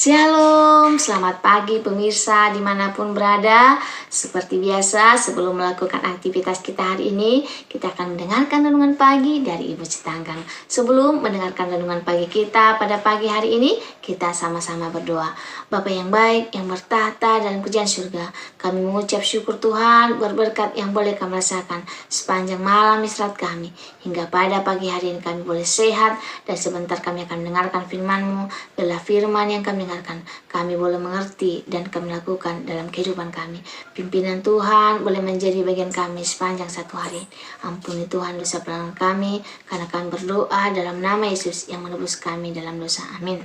Shalom, selamat pagi pemirsa dimanapun berada. Seperti biasa, sebelum melakukan aktivitas kita hari ini, kita akan mendengarkan renungan pagi dari Ibu Citanggang. Sebelum mendengarkan renungan pagi kita pada pagi hari ini, kita sama-sama berdoa. Bapa yang baik, yang bertahta dalam kerajaan surga, kami mengucap syukur Tuhan berberkat yang boleh kami rasakan sepanjang malam istirahat kami. Hingga pada pagi hari ini kami boleh sehat, dan sebentar kami akan mendengarkan firman-Mu. Adalah firman yang kami dengarkan, kami boleh mengerti dan kami lakukan dalam kehidupan kami. Pimpinan Tuhan boleh menjadi bagian kami sepanjang satu hari. Ampuni Tuhan dosa pelanggaran kami, karena kami berdoa dalam nama Yesus yang menebus kami dalam dosa. Amin.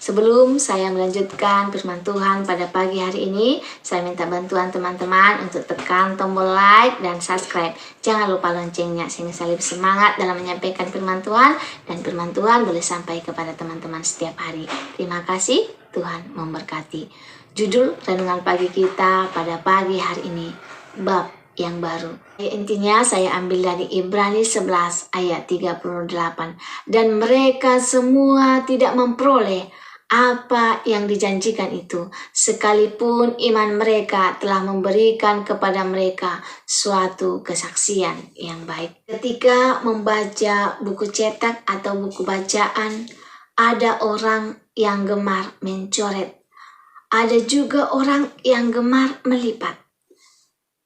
Sebelum saya melanjutkan firman Tuhan pada pagi hari ini, saya minta bantuan teman-teman untuk tekan tombol like dan subscribe. Jangan lupa loncengnya sehingga saya lebih semangat dalam menyampaikan firman Tuhan, dan firman Tuhan boleh sampai kepada teman-teman setiap hari. Terima kasih, Tuhan memberkati. Judul renungan pagi kita pada pagi hari ini, bab yang baru. Intinya saya ambil dari Ibrani 11 ayat 38. Dan mereka semua tidak memperoleh apa yang dijanjikan itu, sekalipun iman mereka telah memberikan kepada mereka suatu kesaksian yang baik. Ketika membaca buku cetak atau buku bacaan, ada orang yang gemar mencoret, ada juga orang yang gemar melipat,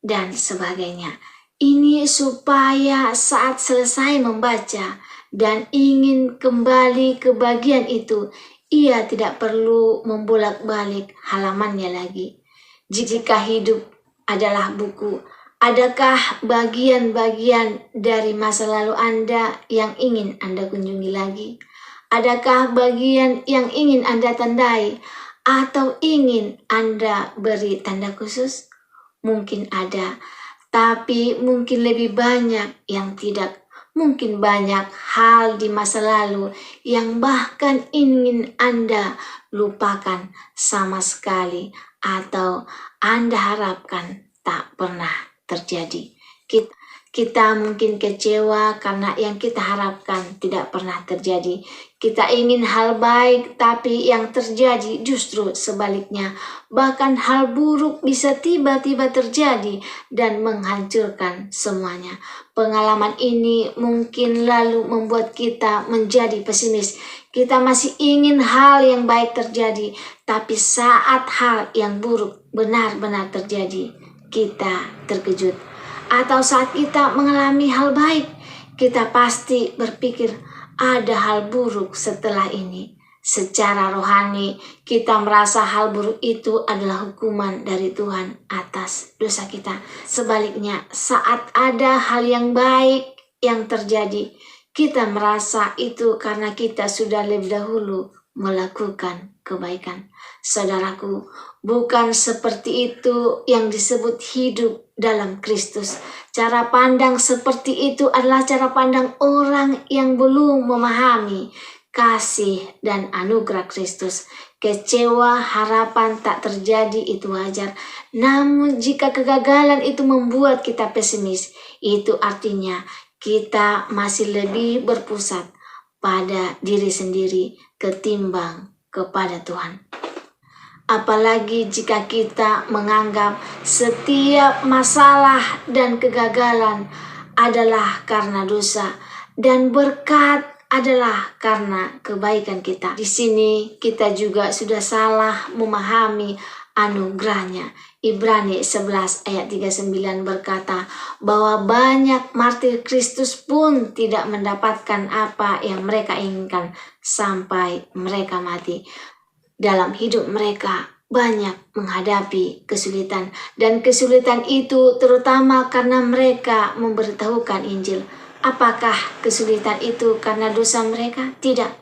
dan sebagainya. Ini supaya saat selesai membaca dan ingin kembali ke bagian itu, ia tidak perlu membolak-balik halamannya lagi. Jika hidup adalah buku, adakah bagian-bagian dari masa lalu Anda yang ingin Anda kunjungi lagi? Adakah bagian yang ingin Anda tandai atau ingin Anda beri tanda khusus? Mungkin ada, tapi mungkin lebih banyak yang tidak. Mungkin banyak hal di masa lalu yang bahkan ingin Anda lupakan sama sekali, atau Anda harapkan tak pernah terjadi. Kita mungkin kecewa karena yang kita harapkan tidak pernah terjadi. Kita ingin hal baik, tapi yang terjadi justru sebaliknya. Bahkan hal buruk bisa tiba-tiba terjadi dan menghancurkan semuanya. Pengalaman ini mungkin lalu membuat kita menjadi pesimis. Kita masih ingin hal yang baik terjadi, tapi saat hal yang buruk benar-benar terjadi, kita terkejut. Atau saat kita mengalami hal baik, kita pasti berpikir ada hal buruk setelah ini. Secara rohani, kita merasa hal buruk itu adalah hukuman dari Tuhan atas dosa kita. Sebaliknya, saat ada hal yang baik yang terjadi, kita merasa itu karena kita sudah lebih dahulu melakukan kebaikan. Saudaraku, bukan seperti itu yang disebut hidup dalam Kristus. Cara pandang seperti itu adalah cara pandang orang yang belum memahami kasih dan anugerah Kristus. Kecewa, harapan tak terjadi itu wajar. Namun jika kegagalan itu membuat kita pesimis, itu artinya kita masih lebih berpusat pada diri sendiri ketimbang kepada Tuhan. Apalagi jika kita menganggap setiap masalah dan kegagalan adalah karena dosa, dan berkat adalah karena kebaikan kita. Di sini kita juga sudah salah memahami anugerahnya. Ibrani 11 ayat 39 berkata bahwa banyak martir Kristus pun tidak mendapatkan apa yang mereka inginkan sampai mereka mati. Dalam hidup mereka banyak menghadapi kesulitan, dan kesulitan itu terutama karena mereka memberitahukan Injil. Apakah kesulitan itu karena dosa mereka? Tidak.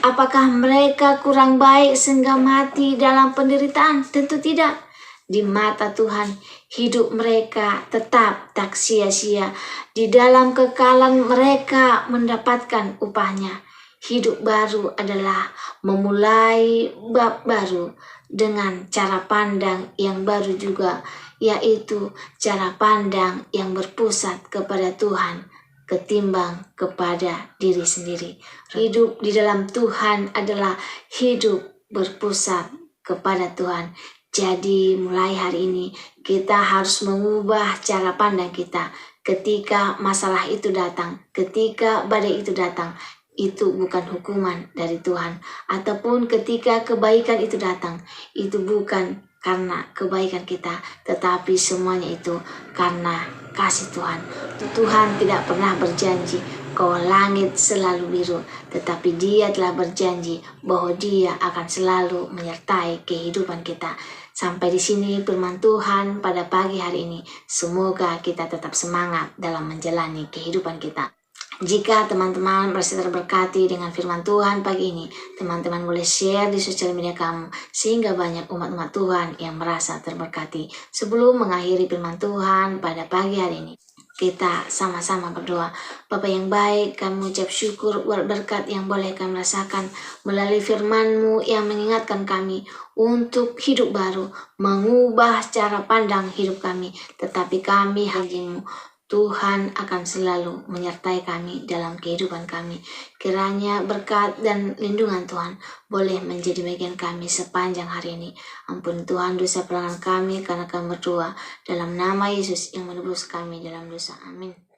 Apakah mereka kurang baik sehingga mati dalam penderitaan? Tentu tidak. Di mata Tuhan, hidup mereka tetap tak sia-sia. Di dalam kekalan mereka mendapatkan upahnya. Hidup baru adalah memulai bab baru dengan cara pandang yang baru juga, yaitu cara pandang yang berpusat kepada Tuhan ketimbang kepada diri sendiri. Hidup di dalam Tuhan adalah hidup berpusat kepada Tuhan. Jadi mulai hari ini kita harus mengubah cara pandang kita ketika masalah itu datang, ketika badai itu datang. Itu bukan hukuman dari Tuhan. Ataupun ketika kebaikan itu datang, itu bukan karena kebaikan kita, tetapi semuanya itu karena kasih Tuhan. Tuhan tidak pernah berjanji bahwa langit selalu biru, tetapi Dia telah berjanji bahwa Dia akan selalu menyertai kehidupan kita. Sampai di sini firman Tuhan pada pagi hari ini. Semoga kita tetap semangat dalam menjalani kehidupan kita. Jika teman-teman merasa terberkati dengan firman Tuhan pagi ini, teman-teman boleh share di sosial media kamu, sehingga banyak umat-umat Tuhan yang merasa terberkati. Sebelum mengakhiri firman Tuhan pada pagi hari ini, kita sama-sama berdoa. Bapa yang baik, kami ucap syukur buat berkat yang boleh kami rasakan melalui firman-Mu yang mengingatkan kami untuk hidup baru, mengubah cara pandang hidup kami, tetapi kami hanya Tuhan akan selalu menyertai kami dalam kehidupan kami. Kiranya berkat dan lindungan Tuhan boleh menjadi bagian kami sepanjang hari ini. Ampun Tuhan dosa pelanggan kami karena kami berdoa dalam nama Yesus yang menebus kami dalam dosa. Amin.